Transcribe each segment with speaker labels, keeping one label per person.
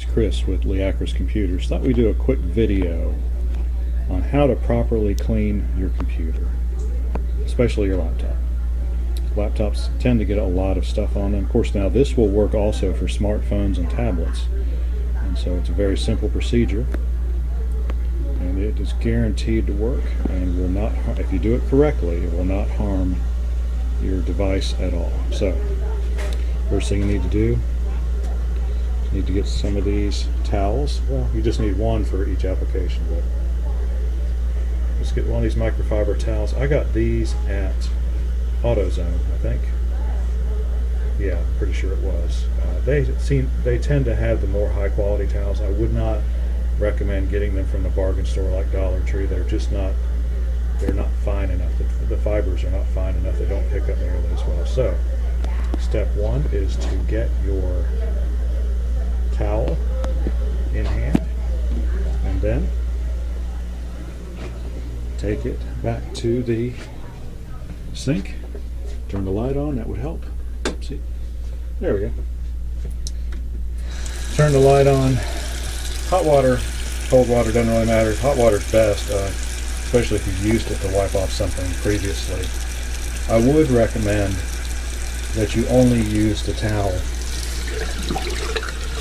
Speaker 1: Chris with Liacris Computers. Thought we'd do a quick video on how to properly clean your computer, especially your laptop. Laptops tend to get a lot of stuff on them. Of course, now this will work also for smartphones and tablets, and so it's a very simple procedure, and it is guaranteed to work and will not, if you do it correctly, it will not harm your device at all. So first thing you need to do, you need to get some of these towels. Well, you just need one for each application, but let's get one of these microfiber towels. I got these at AutoZone, I think. Yeah, I'm pretty sure it was. They tend to have the more high quality towels. I would not recommend getting them from the bargain store like Dollar Tree. They're just not, they're not fine enough. The fibers are not fine enough. They don't pick up nearly as well. So step one is to get your towel in hand, and then take it back to the sink. Turn the light on, that would help. See? There we go. Turn the light on. Hot water, cold water, doesn't really matter. Hot water's best, especially if you've used it to wipe off something previously. I would recommend that you only use the towel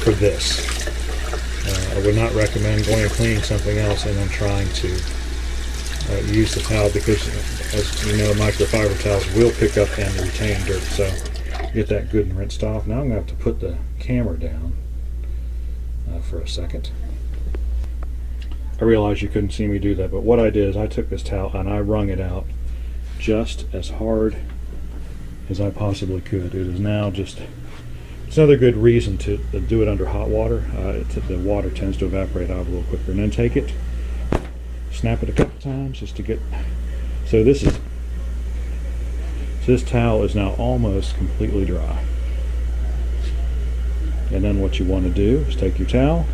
Speaker 1: for this. I would not recommend going and cleaning something else and then trying to use the towel, because as you know, microfiber towels will pick up and retain dirt. So get that good and rinsed off. Now I'm going to have to put the camera down for a second. I realized you couldn't see me do that, but what I did is I took this towel and I wrung it out just as hard as I possibly could. It is now just, it's another good reason to do it under hot water. The water tends to evaporate out a little quicker. And then take it, snap it a couple times just to get, so this towel is now almost completely dry. And then what you want to do is take your towel,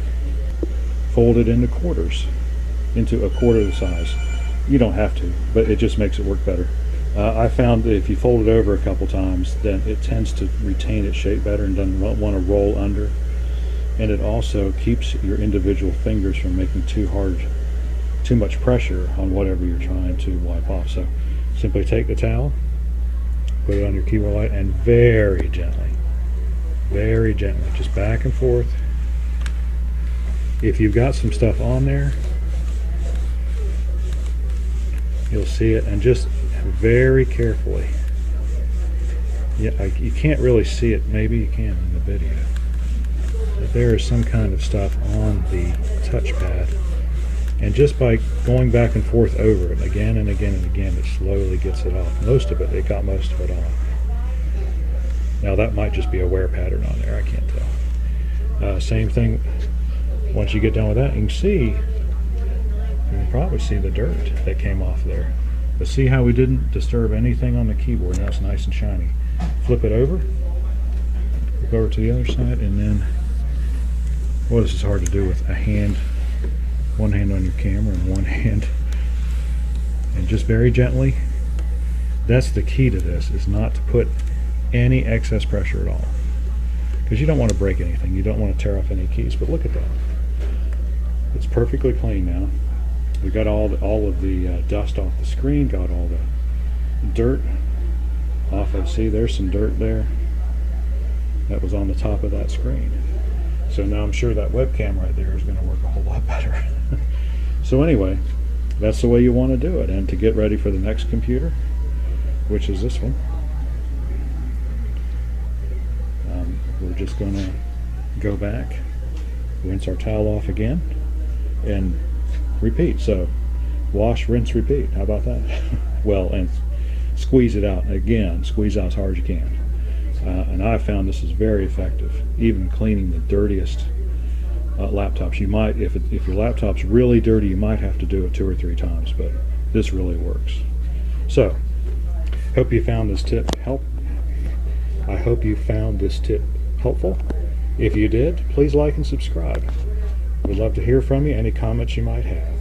Speaker 1: fold it into quarters, into a quarter of the size. You don't have to, but it just makes it work better. I found that if you fold it over a couple times, then it tends to retain its shape better and doesn't want to roll under. And it also keeps your individual fingers from making too much pressure on whatever you're trying to wipe off. So simply take the towel, put it on your keyboard light, and very gently, just back and forth. If you've got some stuff on there, you'll see it, and just very carefully. Yeah, you can't really see it, maybe you can in the video, but there is some kind of stuff on the touchpad, and just by going back and forth over it again and again and again, it slowly gets it off. It got most of it off. Now that might just be a wear pattern on there, I can't tell. Same thing, once you get done with that, you can probably see the dirt that came off there. But see how we didn't disturb anything on the keyboard. Now it's nice and shiny. Flip it over, look over to the other side, and then, well, this is hard to do with one hand on your camera and one hand, and just very gently. That's the key to this, is not to put any excess pressure at all, because you don't want to break anything. You don't want to tear off any keys. But look at that, it's perfectly clean now. We got all of the dust off the screen, got all the dirt off of, see, there's some dirt there that was on the top of that screen. So now I'm sure that webcam right there is going to work a whole lot better. So anyway, that's the way you want to do it. And to get ready for the next computer, which is this one, we're just going to go back, rinse our towel off again, and repeat. So wash, rinse, repeat. How about that? Well, and squeeze it out again. Squeeze out as hard as you can. And I found this is very effective, even cleaning the dirtiest laptops. You might, if your laptop's really dirty, you might have to do it 2 or 3 times, but this really works. So hope you found this tip I hope you found this tip helpful. If you did, please like and subscribe. We'd love to hear from you, any comments you might have.